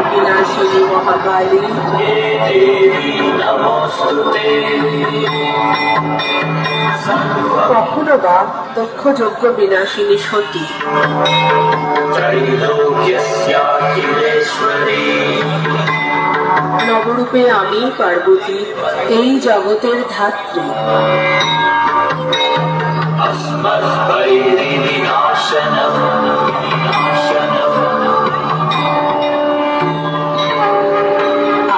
বিনাশিনী মহাকালী কখনো বা দক্ষ যজ্ঞ বিনাশিনী সতী নবরূপে আমি পার্বতী এই জগতের ধাত্রী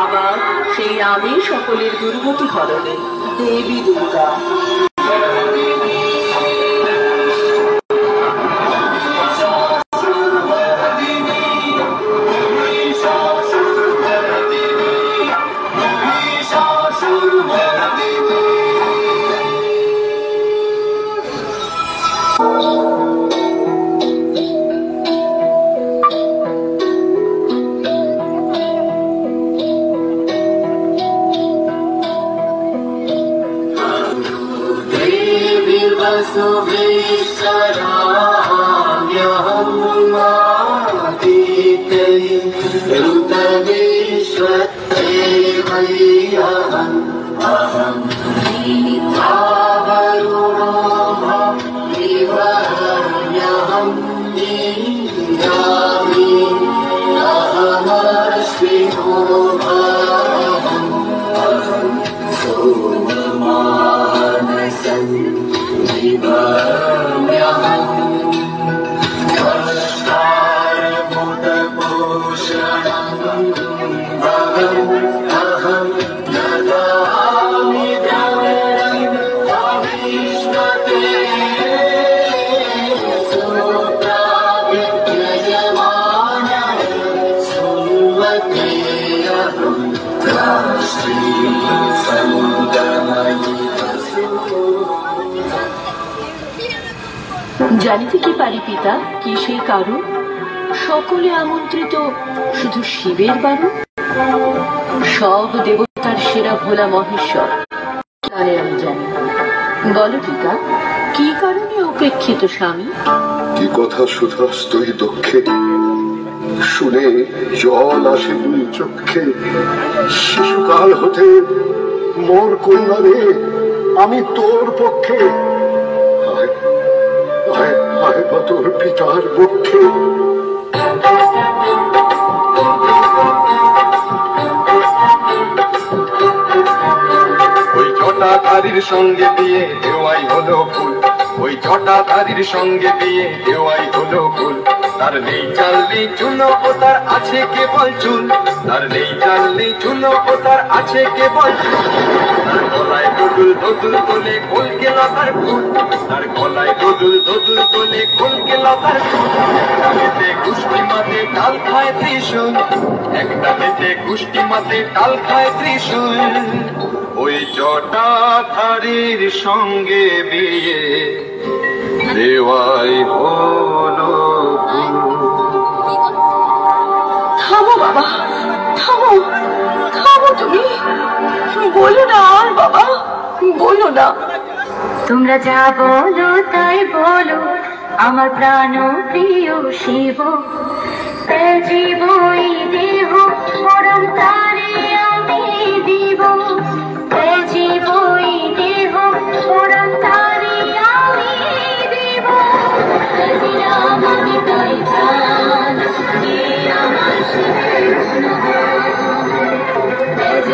আবার সেই আমি সকলের দুর্গতি হরণে দেবী দুর্গা জানিতে কি পারি পিতা কি সেই কারণ সকলে আমন্ত্রিত শুধু শিবের বারণ সব দেবতার সেরা ভোলা মহেশ্বর তারে আমি জানি বলো পিতা কি কারণে উপেক্ষিত স্বামী কি কথা শুধাস্ত এই দক্ষে শুনে জল আসে দুই চক্ষে শিশুকাল হতে মোর কন্যা রে আমি তোর পক্ষে তোর পিতার পক্ষে ওই জটাধারীর সঙ্গে দিয়ে দেওয়াই হলো ফুল ওই জটাধারীর সঙ্গে দিয়ে দেওয়াই হলো ফুল তার নেই চাল নেই চুল ও তার আছে কেবল চুল তার নেই চাল নেই চুল ও তার আছে কেবল চুল তার গলায় দোদুল দোদুল তোলে কলকে লতার ফুল তার গলায় দোদুল দোদুল তোলে কলকে লতার ফুল একটা গুষ্টি মাতে টাল খায় ত্রিশূল একটা মেতে গুষ্টি মাতে টাল খায় ত্রিশূল ওই জটাধারীর সঙ্গে বিয়ে দেওয়াই হলো থামো বাবা থামো থামো তুমি বলো না আর বাবা বলো না তোমরা যা বলো তাই বলো আমার প্রাণ প্রিয় শিব জীবই দেহ পরম তারে আমি দিব জীবই দেহ পরম তারে আমি দিব রাম আমি তাই প্রাণ আমার শিবের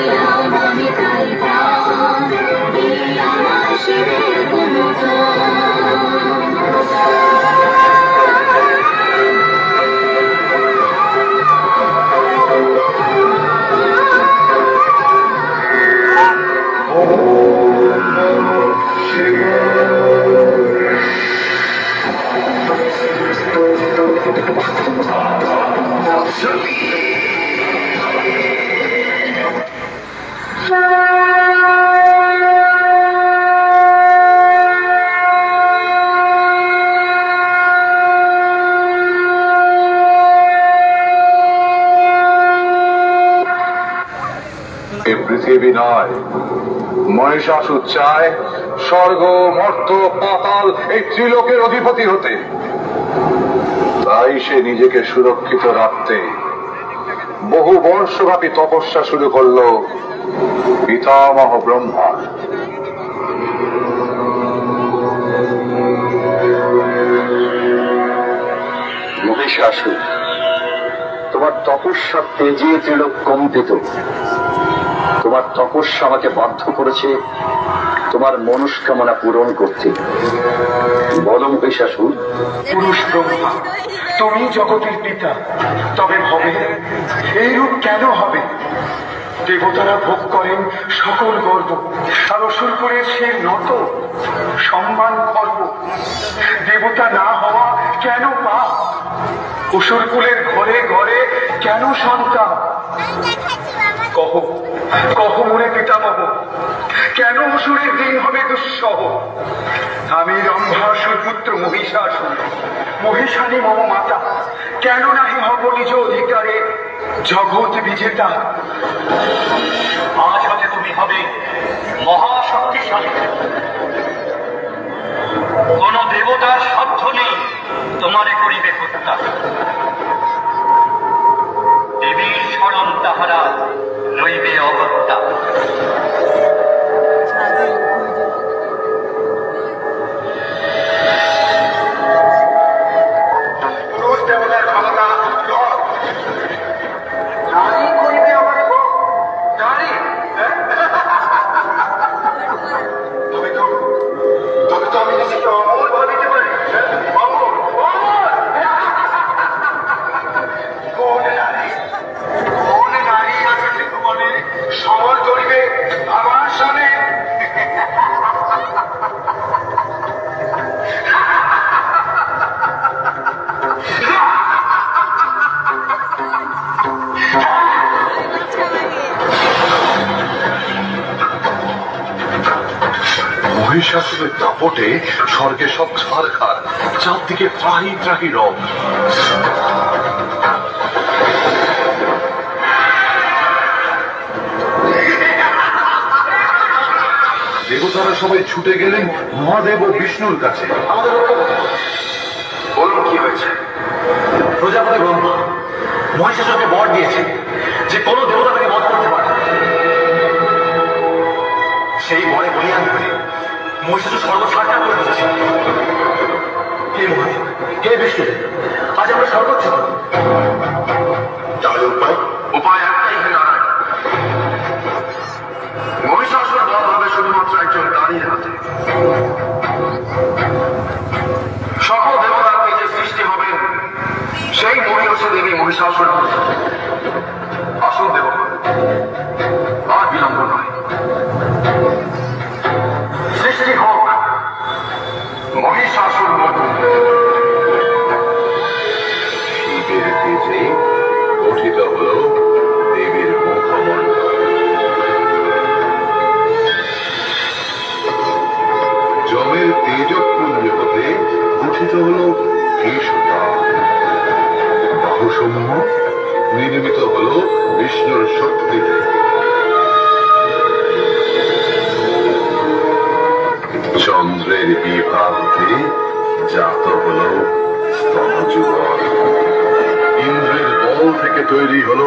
রাম আমি তাই প্রাণ আমার শিবের পৃথিবী নয় মহিষাসুর চায় স্বর্গ মর্ত পাতাল এই ত্রিলোকের অধিপতি হতে তাই সে নিজেকে সুরক্ষিত রাখতে বহু বর্ষব্যাপী তপস্যা শুরু করলো পিতামহ ব্রহ্মা। মহিষাসুর, তোমার তপস্যা তেজে ত্রিলোক কম্পিত। তোমার তপস্যা আমাকে বাধ্য করেছে তোমার মনস্কামনা পূরণ করতে। বলো মহিষাসুর। পুরুষ ব্রহ্মা, তুমি জগতের পিতা, তবে হবে এইরূপ কেন হবে? দেবতারা ভোগ করেন সকল গর্ব, আর অসুরপুরের সে নত সম্মান গর্ব। দেবতা না হওয়া কেন পাপ? অসুরকুলের ঘরে ঘরে কেন সন্তান? কহ কহ মনে পিতামহ, কেন অসুরের দিন হবে দুঃসহ? আমি রম্ভাসুর পুত্র মহিষাসুর, মহিষানী মম মাতা, কেন নাহি হব নিজ অধিকারে জগৎ বিজেতা? আজ হতে তুমি হবে মহাশক্তিশালী। কোন দেবতার সাধ্য নেই তোমারে করিবে হত্যা। দেবীর স্মরণ তাহারা লইবে অগত্যা। পুরুষ দেবতার ক্ষমতা নারী করিবে আমার ভোগ। নারী তবে তো আমি নিজেকে অমর ভাবিতে পারি। অমর অমর। কোন নারী আছে মনে সমর করিবে আমার সামনে? মহিষাসুরের দাপটে স্বর্গে সব ছারখার, চারদিকে ত্রাহি ত্রাহি রব। দেবতারা সবাই ছুটে গেলেন মহাদেব ও বিষ্ণুর কাছে। বলুন কি হয়েছে? প্রজাপতি ব্রহ্মা মহিষাসুরকে বর দিয়েছে যে কোনো দেবতা তাকে বধ করতে পারে। সেই বরে বলিয়ান করে মহিষাসুর সর্বসাকার করে দিয়েছে। হে মহাদেব, হে বিষ্ণুদেব, আজ আমরা সর্বোচ্চ হব। তাহলে উপায় একটাই, হে নারায়ণ। মহিষাসুর বধ হবে শুধুমাত্র একজন নারীর হাতে। সকল দেবতার যে সৃষ্টি হবেন সেই মহিষী দেবী মহিষাসুর। আসুন দেবতা, আর বিলম্ব নয়, সৃষ্টি হোক মহিষাসুর মর্দিনী। শিবের তেজে গঠিত হল দেবীর মুখমণ্ডল। যমের তেজপুঞ্জ হতে গঠিত হল কেশতা। বাহুসমূহ নির্মিত হল বিষ্ণুর শক্তি। চন্দ্রের বিভাগে জাত হল স্তনযুগল। ইন্দ্রের বল থেকে তৈরি হল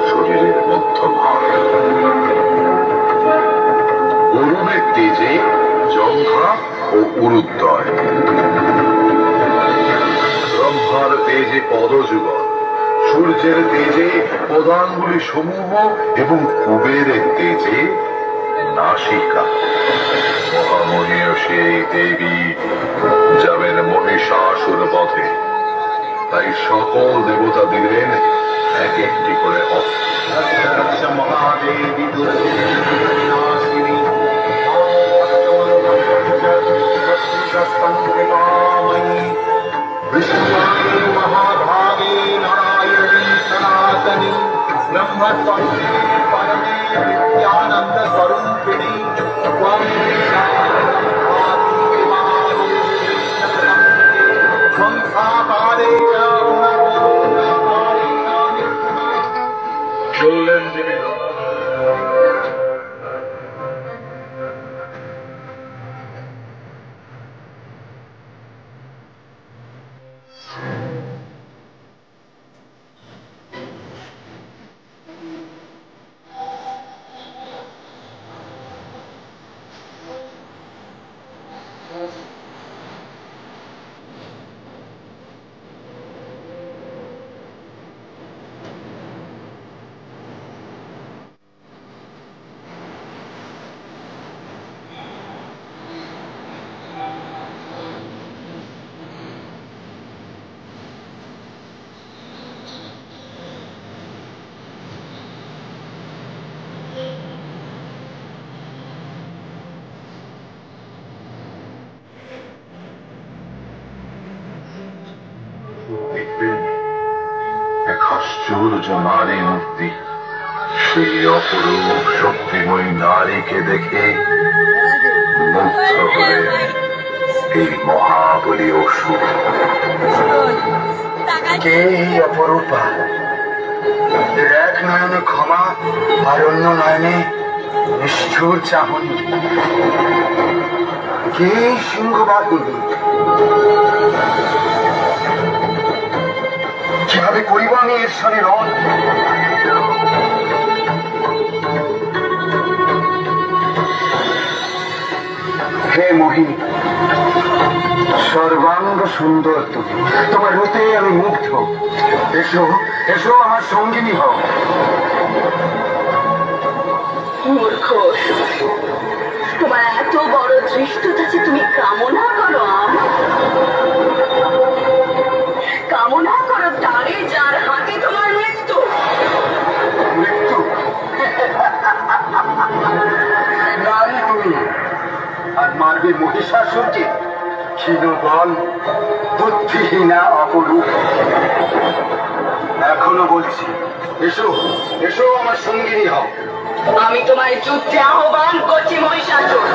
শরীরের মধ্যভাগ। অরুণের তেজে জঙ্ঘা ও উরুদ্বয়। ব্রহ্মার তেজে পদযুগল, সূর্যের তেজে পদাঙ্গুলি সমূহ এবং কুবেরের তেজে নাসিকা। মহামনীয় সেই দেবী যাবেন মহিষাসুর বধে, তাই সকল দেবতা দিলেন এক একটি করে অস্ত্র। মহাদেবী विष्णुवाणी महाभागे नारायणी सनातनी ब्रह्मतत्त्वे परमे नित्यानंद स्वरूपिणी त्वं साकारे চললেন দেবী। নারী মূর্তি। সেই অপরূপ শক্তিময়ী নারীকে দেখে মুগ্ধ হয়ে এই মহাবলী অসুর। কে এই অপরূপা? এক নয়নে ক্ষমা আর অন্য নয়নে নিষ্ঠুর চাহনি। কে সিংহবাহিনী? কিভাবে করিব আমি এর সনে রণ? হে মোহিনী, সর্বাঙ্গ সুন্দর তুমি, তোমার রূপে আমি মুগ্ধ। এসো এসো আমার সঙ্গিনী হও। মূর্খ অসুর, তোমার এত বড় ধৃষ্টতা যে তুমি কামনা করো কামনা করো তারে যার হাতে তোমার মৃত্যু। মৃত্যু? নারী তুমি, আর মারবে মহিষাসুরকে? ক্ষীণ বল, বুদ্ধিহীনা অপরূপ। এখনো বলছি, এসো এসো আমার সঙ্গিনী হও। আমি তোমায় যুদ্ধে আহ্বান করছি মহিষাসুর।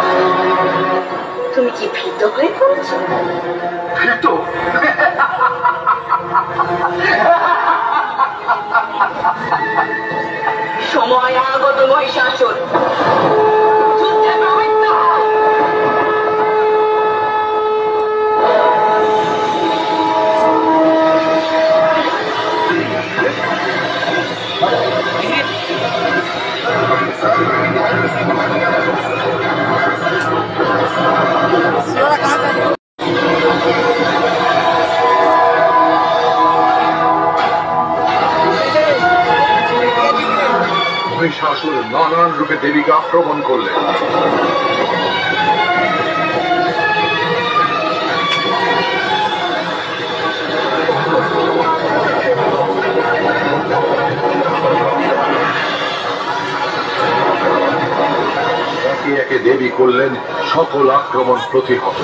তুমি কি ভীত হয়ে পড়েছ? ভীত? সময় আগত মহিষাসুর, যুদ্ধে প্রবৃত্ত হও। মহিষাসুর নানান রূপে দেবীকে আক্রমণ করলেন। একে একে দেবী করলেন সকল আক্রমণ প্রতিহত।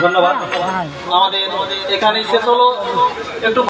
ধন্যবাদ। আমাদের এখানেই শেষ হলো। একটু